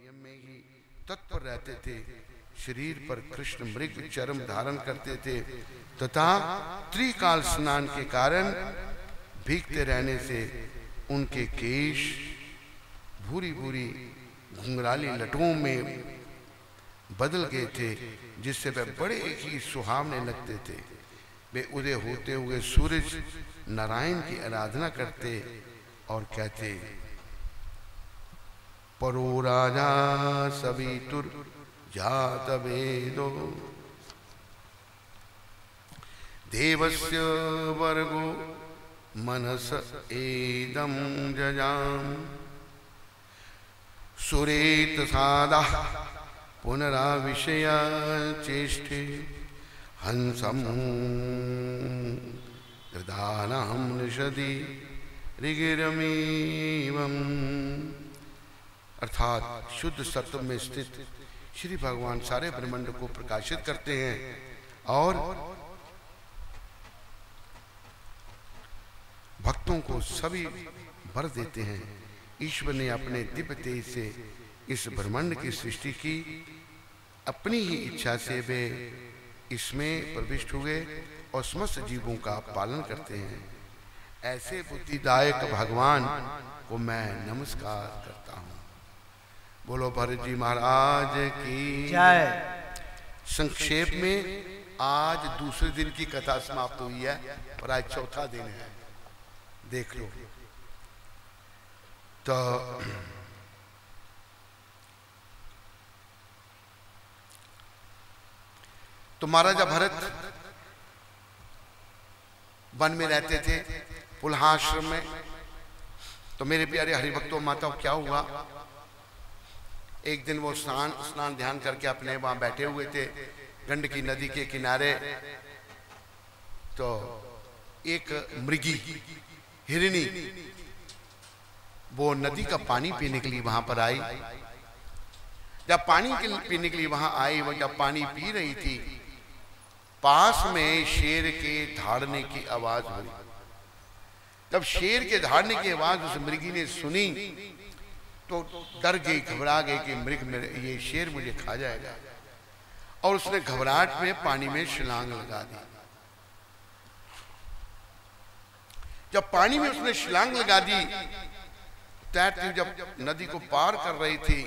नियम में ही तत्पर रहते थे। शरीर पर कृष्ण मृग चर्म धारण करते थे तथा त्रिकाल स्नान के कारण भीगते रहने से उनके केश भूरी भूरी घुंघराली लटों में बदल गए थे, जिससे वे बड़े ही सुहावने लगते थे। वे उदय होते हुए सूरज नारायण की आराधना करते और कहते, परो राजा सवितुर जात वेदो देवस्य वर्गो मनस एदम जजाम सुरेत सादा पुनराविषया चेष्टे हंसम हृदानहं निषदि ऋगिरमेवम। अर्थात शुद्ध सत्व में स्थित श्री भगवान सारे ब्रह्मांड को प्रकाशित करते हैं और भक्तों को सभी वर देते हैं। ईश्वर ने अपने दिव्य तेज से इस ब्रह्मांड की सृष्टि की, अपनी ही इच्छा से वे इसमें प्रविष्ट हुए और समस्त जीवों का पालन करते हैं। ऐसे बुद्धिदायक भगवान को मैं नमस्कार करता हूँ। बोलो भरत जी महाराज की जय। संक्षेप में आज दूसरे दिन की कथा समाप्त हुई है और आज चौथा दिन है, देख लो। तो महाराजा भरत वन में रहते थे, पुलहाश्रम में। तो मेरे प्यारे हरिभक्तों माताओं, क्या हुआ, एक दिन वो स्नान ध्यान करके अपने वहां बैठे हुए थे गंडकी नदी के किनारे। तो एक मृगी हिरनी वो नदी का पानी पीने के लिए वहां पर आई। जब पानी पीने के लिए वहां आई, वो जब पानी पी रही थी, पास में शेर के धाड़ने की आवाज हुई। जब शेर के धाड़ने की आवाज उस मृगी ने सुनी तो डर गई, घबरा गई कि मृग मेरे, ये शेर मुझे खा जाएगा। और उसने घबराहट में पानी में छलांग लगा दी। जब पानी में उसने छलांग लगा दी, तैरती जब नदी को पार कर रही थी,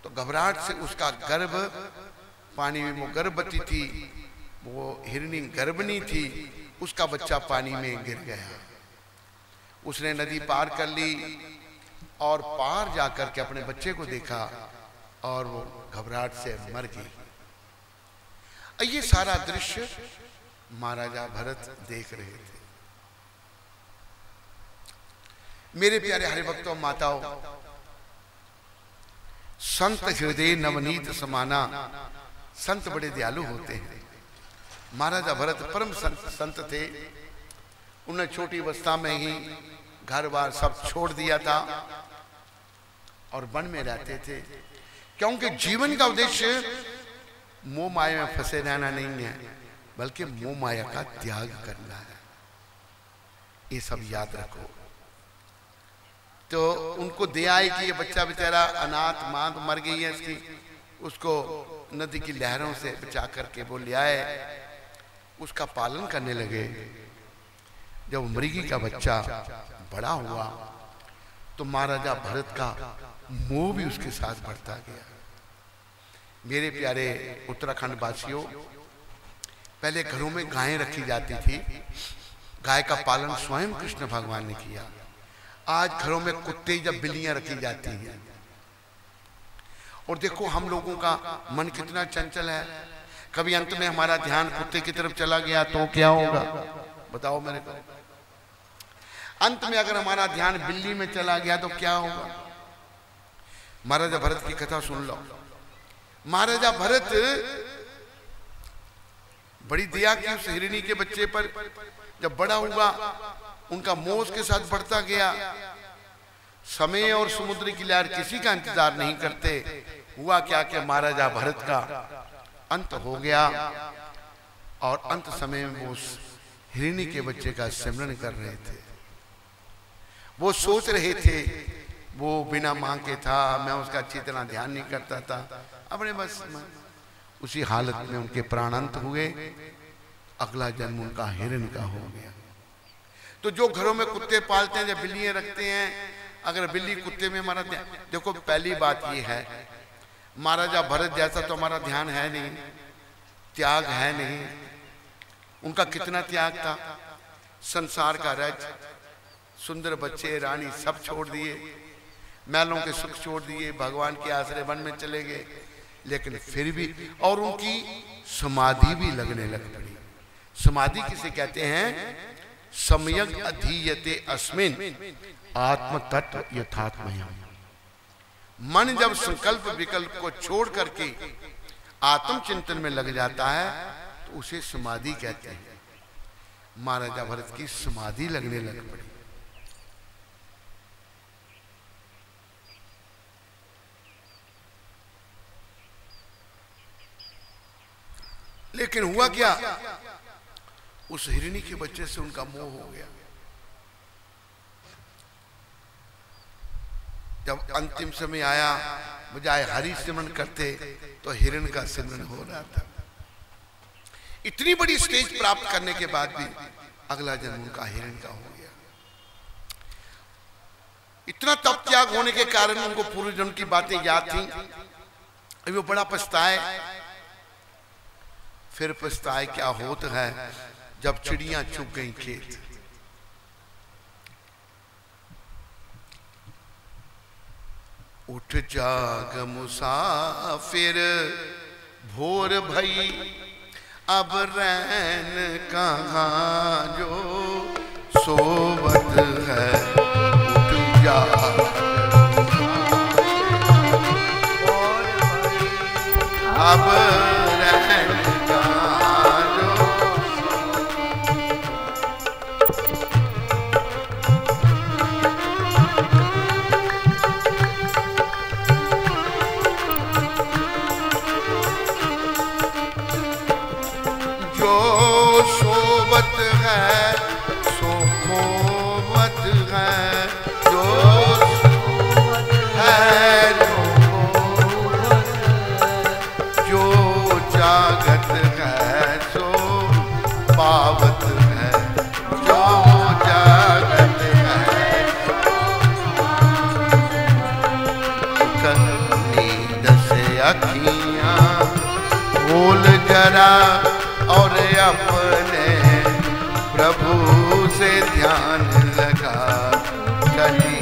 तो घबराहट से उसका गर्भ पानी में, वो गर्भवती थी, वो हिरनी गर्भनी थी, उसका बच्चा पानी में गिर गया। उसने नदी पार कर ली और पार जाकर के अपने बच्चे को देखा और वो घबराहट से मर गई। ये सारा दृश्य महाराजा भरत देख रहे थे। मेरे प्यारे हरिभक्तों माताओं, संत हृदय नवनीत समाना, संत बड़े दयालु होते हैं। महाराजा भरत परम संत थे। उन्हें छोटी अवस्था में ही घर बार सब छोड़ दिया था और वन में रहते थे, क्योंकि जीवन का उद्देश्य मोह माया में फंसे रहना नहीं है, बल्कि मोह माया का त्याग करना है। ये सब याद रखो। तो उनको दया आई कि ये बच्चा बेचारा अनाथ मां मर गई है इसकी, उसको नदी की लहरों से बचा करके वो ले आए, उसका पालन करने लगे। जब मृगी का बच्चा बड़ा हुआ तो महाराजा भरत का मोह भी उसके साथ बढ़ता गया। मेरे प्यारे उत्तराखंड वासियों, पहले घरों में गायें रखी जाती थी। गाय का पालन स्वयं कृष्ण भगवान ने किया। आज घरों में कुत्ते या बिल्लियां रखी जाती हैं। और देखो हम लोगों का मन कितना चंचल है। कभी अंत में हमारा ध्यान कुत्ते की तरफ चला गया तो क्या होगा, बताओ मेरे को। अंत में अगर हमारा ध्यान बिल्ली में चला गया तो क्या होगा। महाराजा भरत की कथा सुन लो। महाराजा भरत बड़ी दया की उस हिरनी के बच्चे पर। जब बड़ा हुआ, उनका मोह उसके साथ बढ़ता गया। समय और समुद्र की लहर किसी का इंतजार नहीं करते। हुआ क्या कि महाराजा भरत का अंत हो गया और अंत समय में वो उस हिरनी के बच्चे का सिमरन कर रहे थे। वो सोच रहे थे वो बिना मां के था, मैं उसका अच्छी तरह ध्यान नहीं करता था। अपने बस उसी हालत में उनके प्राणांत हुए। अगला जन्म उनका हिरण का हो गया। तो जो घरों में कुत्ते पालते हैं या बिल्लियां रखते हैं, अगर बिल्ली कुत्ते में हमारा ध्यान, देखो पहली बात ये है, महाराजा भरत जैसा तो हमारा ध्यान है नहीं, त्याग है नहीं। उनका कितना त्याग था, संसार का रज, सुंदर बच्चे, रानी सब छोड़ दिए, महलों के सुख छोड़ दिए, भगवान के आश्रय वन में चले गए। लेकिन फिर भी, और उनकी समाधि भी लगने लग पड़ी। समाधि किसे कहते हैं? सम्यक अधीयते अस्मिन आत्म तत्व यथात्मयम्। मन जब संकल्प विकल्प को छोड़ करके आत्म चिंतन में लग जाता है तो उसे समाधि कहते हैं। महाराजा भरत की समाधि लगने लग पड़ी। लेकिन हुआ क्या, उस हिरणी के बच्चे से उनका मोह हो गया। जब अंतिम समय आया, बजाय हरि सिमरन करते तो हिरण का सिमरन हो रहा था। इतनी बड़ी स्टेज प्राप्त करने के बाद भी अगला जन्म उनका हिरण का हो गया। इतना तप त्याग होने के कारण उनको पूर्व जन्म की बातें याद थी। अभी वो बड़ा पछताए। फिर पछताए क्या होता है, जब चिड़ियां चुग गई खेत। उठ जाग मुसाफिर भोर भई, अब रैन कहाँ जो सोवत है। उठ जाग अब रैन और अपने प्रभु से ध्यान लगा। कली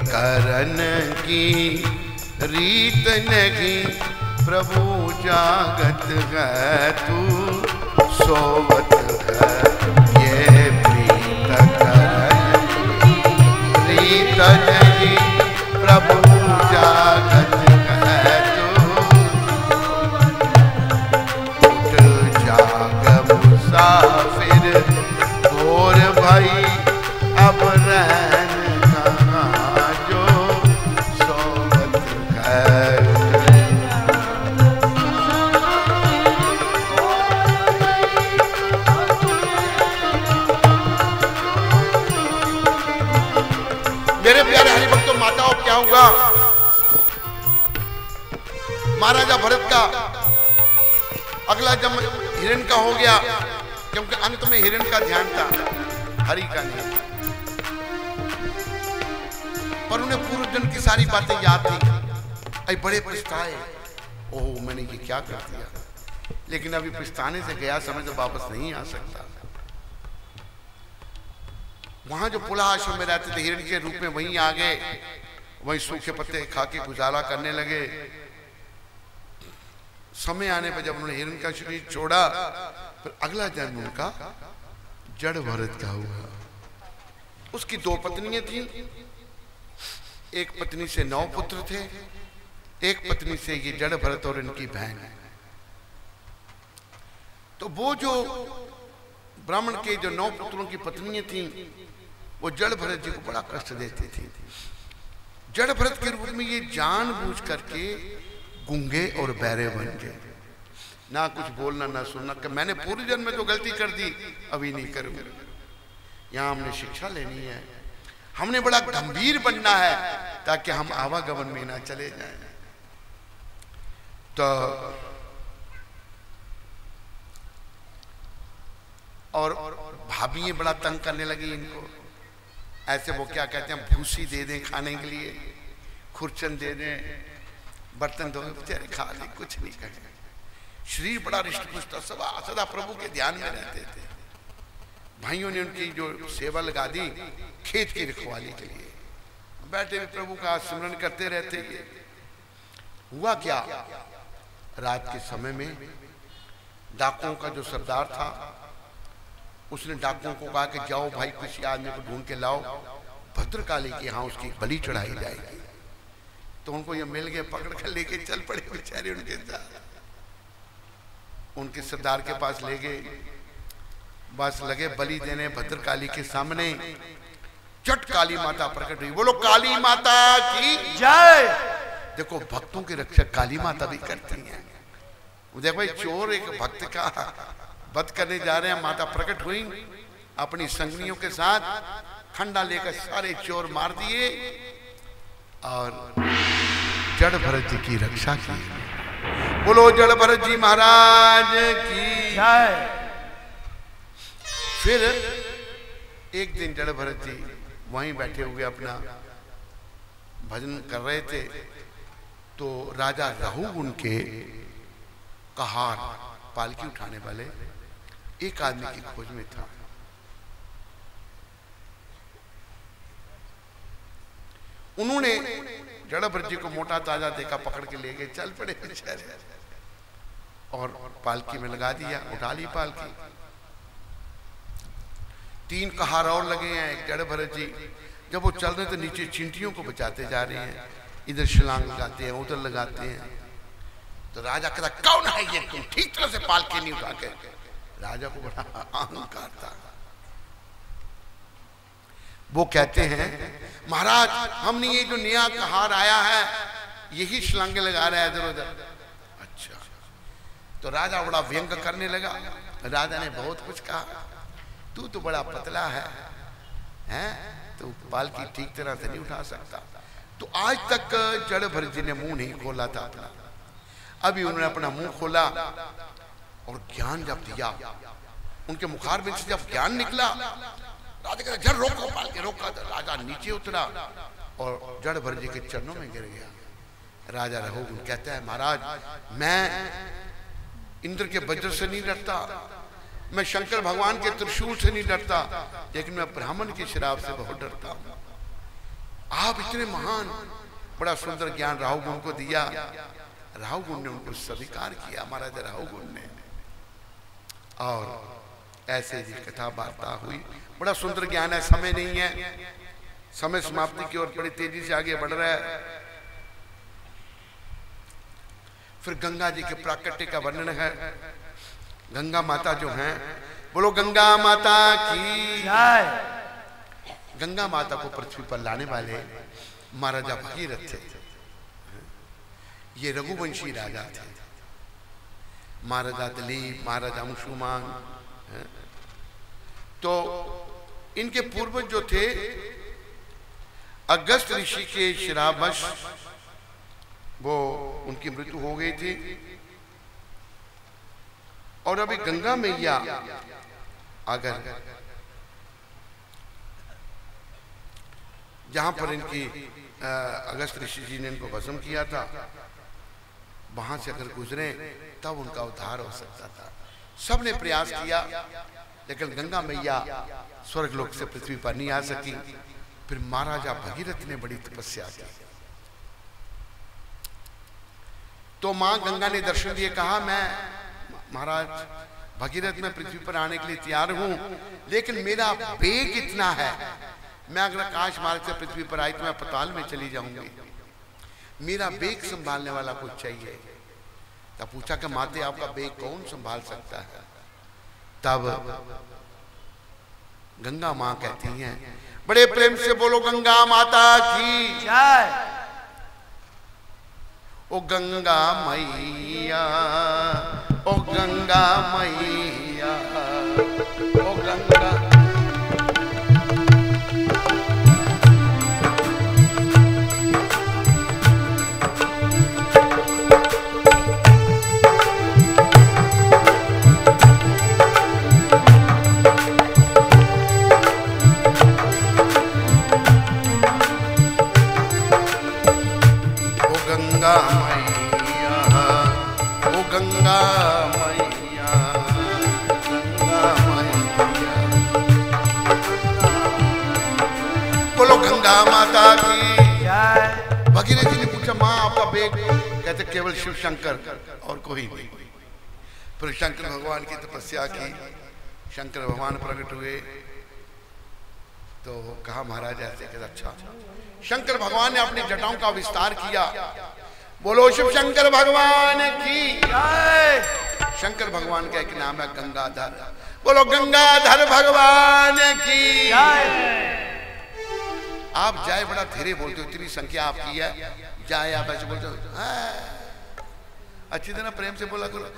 करन की रीत नहीं, प्रभु जागत है तू सोवत है। ये प्रीत करन की रीत नहीं, प्रभु जागत है तू। उठ जाग मुसाफिर भोर भई, अब रैन होगा। महाराजा भरत का अगला जन्म हिरण का हो गया, क्योंकि अंत में हिरण का ध्यान था, हरि का नहीं। पर उन्हें पूर्व जन्म की सारी बातें याद थी। अरे बड़े पछताए, ओह मैंने ये क्या कर दिया। लेकिन अभी पछताने से गया समय तो वापस नहीं आ सकता। वहां जो पुला आश्रम में रहते थे हिरण के रूप में, वहीं आ गए, वहीं सूखे पत्ते खा के गुजारा करने लगे। समय आने पर जब उन्होंने हिरण का शरीर छोड़ा, फिर अगला जन्म उनका जड़ भरत का हुआ। उसकी दो पत्नियां थी, एक पत्नी से 9 पुत्र थे, एक पत्नी से ये जड़ भरत और इनकी बहन है। तो वो जो ब्राह्मण के जो 9 पुत्रों की पत्नियां थीं, वो जड़ भरत जी को बड़ा कष्ट देती थी। जड़ भरत के रूप में ये जानबूझ करके गूंगे और बहरे बन गए, ना कुछ बोलना ना सुनना, कि मैंने पूरे जन्म में तो गलती कर दी, अभी नहीं करूंगा। यहां हमने शिक्षा लेनी है, हमने बड़ा गंभीर बनना है ताकि हम आवागमन में ना चले जाएं। तो और भाभी बड़ा तंग करने लगी इनको, ऐसे वो क्या कहते हैं, भूसी दे दें खाने के लिए, खुरचन दे दें, बर्तन धो बेचारे खा ले, कुछ नहीं करें। शरीर बड़ा रिष्ट-पुष्ट था, सदा प्रभु के ध्यान में रहते थे। भाइयों ने उनकी जो सेवा लगा दी खेत की रखवाली के लिए, बैठे हुए प्रभु का स्मरण करते रहते। हुआ क्या, रात के समय में डाकुओं का जो सरदार था, उसने डाकुओं को कहा कि जाओ भाई किसी आदमी को ढूंढ के लाओ, भद्रकाली के यहाँ उसकी बलि चढ़ाई जाएगी। तो उनको ये मिल गए, पकड़ कर लेके चल पड़े बेचारे उनके साथ, उनके सरदार के पास ले गए। बस लगे बलि देने भद्रकाली के सामने, चट काली माता प्रकट हुई। बोलो काली माता की जय। देखो भक्तों के रक्षक काली माता भी करती हैं। देखो भाई चोर एक भक्त का वध करने जा रहे हैं, माता प्रकट हुई अपनी संगनियों के साथ, खंडा लेकर सारे चोर मार दिए और जड़ भरत जी की रक्षा की। बोलो जड़ भरत जी महाराज की जय। फिर एक दिन जड़ भरत जी वहीं बैठे हुए अपना भजन कर रहे थे, तो राजा रहुगुण के कहार पालकी उठाने वाले एक आदमी की खोज में था। उन्होंने जड़ भरत जी को मोटा ताजा देखा, पकड़ के ले गए, चल पड़े बेचारे और पालकी में लगा दिया, उठा ली पालकी। 3 कहार और लगे हैं, एक जड़ भरत जी। जब वो चल रहे तो नीचे चिंटियों को बचाते जा रहे हैं, इधर छलांग लगाते हैं, उधर लगाते हैं। तो राजा कहता कौन है ये, तुम ठीक तरह से पालकी नहीं उठा के। राजा को बड़ा अहंकार था, वो कहते हैं महाराज हमने ये जो नया कहार आया है यही छलांगे लगा रहा है इधर उधर। अच्छा, तो राजा बड़ा व्यंग करने लगा। राजा ने बहुत कुछ कहा, तू तो बड़ा पतला है, तो पालकी ठीक तरह से नहीं उठा सकता। तो आज तक जड़ भरत जी ने मुंह नहीं खोला था अपना, अभी उन्होंने अपना मुंह खोला और ज्ञान जब दिया, उनके मुखार में से जब ज्ञान निकला, राजा कहता जड़ रोको, पालकी रोका। तो राजा नीचे उतरा और जड़ भरत जी के चरणों में गिर गया। राजा रहुगुण कहता है महाराज मैं इंद्र के वज्र से नहीं डरता, मैं शंकर भगवान के त्रिशूल से नहीं डरता, लेकिन मैं ब्राह्मण के श्राप से बहुत डरता हूं। आप इतने महान, बड़ा सुंदर ज्ञान रहुगुण को दिया। रहुगुण ने उनको स्वीकार किया, महाराजा रहुगुण ने। और ऐसे ही कथा वार्ता हुई, बड़ा सुंदर ज्ञान है। समय नहीं है, समय समाप्ति की ओर बड़ी तेजी से आगे बढ़ रहा है। फिर गंगा जी के प्राकट्य का वर्णन है। गंगा माता जो हैं, बोलो गंगा माता की जय। गंगा माता को पृथ्वी पर लाने वाले महाराजा भगीरथ थे। ये रघुवंशी राजा थे, महाराजा दिलीप, महाराजा अंशुमान। तो इनके पूर्वज जो थे अगस्त ऋषि के श्रापवश वो उनकी मृत्यु हो गई थी। और अभी गंगा मैया अगर जहां पर इनकी अगस्त ऋषि जी ने इनको भस्म किया था, वहां से अगर गुजरे तब उनका उद्धार हो सकता था। सबने प्रयास किया, लेकिन गंगा मैया स्वर्गलोक से पृथ्वी पर नहीं आ सकी। फिर महाराजा भगीरथ ने बड़ी तपस्या की, तो मां गंगा ने दर्शन दिए, कहा मैं महाराज भगीरथ में पृथ्वी पर आने के लिए तैयार हूं, लेकिन मेरा वेग इतना है मैं अगर आकाश मार्ग से पृथ्वी पर आई तो मैं पताल में चली जाऊंगी, मेरा बेग संभालने वाला कुछ चाहिए। तब पूछा कि माते आपका बेग कौन संभाल सकता है? तब गंगा मां कहती हैं, बड़े प्रेम से बोलो गंगा माता की जय। ओ गंगा मैया, ओ गंगा मैया, ओ गंगा। माता की जय। भगीरथ जी ने पूछा माँ आपका बेग? कहते केवल शिव शंकर और कोई नहीं। फिर शंकर भगवान की तपस्या की, शंकर भगवान प्रकट हुए तो कहा महाराज ऐसे। कहते अच्छा। शंकर भगवान ने अपनी जटाओं का विस्तार किया। बोलो शिव शंकर भगवान की जय। शंकर भगवान का एक नाम है गंगाधर। बोलो गंगाधर भगवान की जय। आप जाए बड़ा धीरे बोलते हो, इतनी संख्या आपकी है, जाए आप ऐसे बोलते हो। अच्छी तरह प्रेम से बोला करो।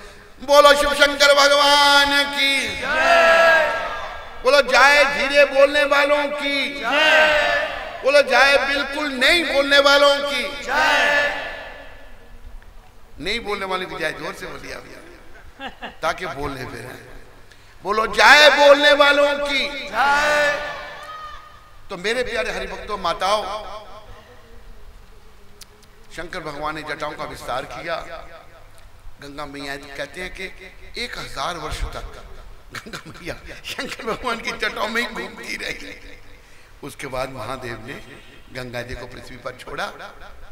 बोलो शिव शंकर भगवान की जय। बोलो जाए धीरे बोलने वालों की जय। बोलो जाए बिल्कुल नहीं बोलने वालों की जय। नहीं बोलने वाले की जाए जोर से बोलिए ताकि बोलने फिर। बोलो जाए बोलने वालों की जय। तो मेरे प्यारे हरिभक्तों माताओं, शंकर भगवान ने जटाओं का विस्तार किया। गंगा मैया कहते हैं कि 1000 वर्ष तक गंगा मैया शंकर भगवान की जटाओं में ही घूमती रही। उसके बाद महादेव ने गंगा जी को पृथ्वी पर छोड़ा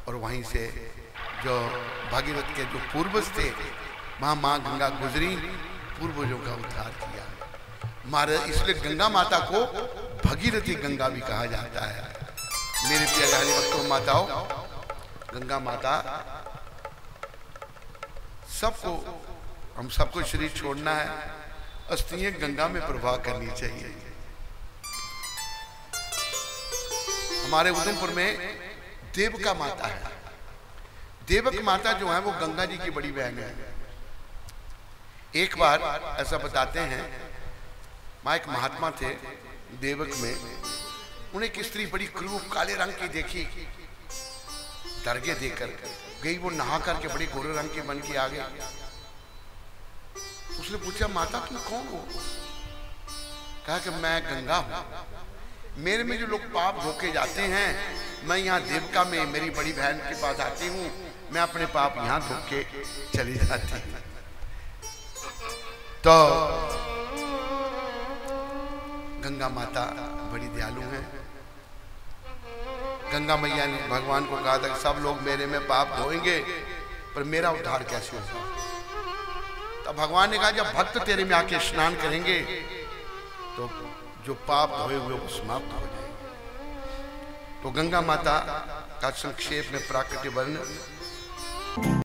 और वहीं से जो भागीरथ के जो पूर्वज थे वहां मां गंगा गुजरी, पूर्वजों का उद्धार किया। महाराज इसलिए गंगा माता को भगीरथी गंगा भी कहा जाता है। मेरे प्यारे हरिभक्तों माताओं, गंगा माता सबको, हम सबको शरीर छोड़ना है, अस्थियां गंगा में प्रवाह करनी चाहिए। हमारे उधमपुर में देवका माता है। देवक माता जो है वो गंगा जी की बड़ी बहन है। एक बार ऐसा बताते हैं, वहां एक महात्मा थे देवक में, उन्हें एक स्त्री बड़ी क्रूर काले रंग की देखी, डर के देखकर गई, वो नहा करके बड़ी गोरे रंग की बन के आ गई। उसने पूछा माता तुम कौन हो? कहा कि मैं गंगा हूं, मेरे में जो लोग पाप धोके जाते हैं, मैं यहाँ देवका में मेरी बड़ी बहन के पास आती हूँ, मैं अपने पाप यहाँ धोके चली जाती हूँ। तो गंगा माता बड़ी दयालु हैं। गंगा मैया ने भगवान को कहा था कि सब लोग मेरे में पाप धोएंगे पर मेरा उद्धार कैसे होगा? तब भगवान ने कहा जब भक्त तेरे में आके स्नान करेंगे तो जो पाप धोए हुए वो समाप्त हो जाएंगे। तो गंगा माता का संक्षेप में प्राकृतिक वर्णन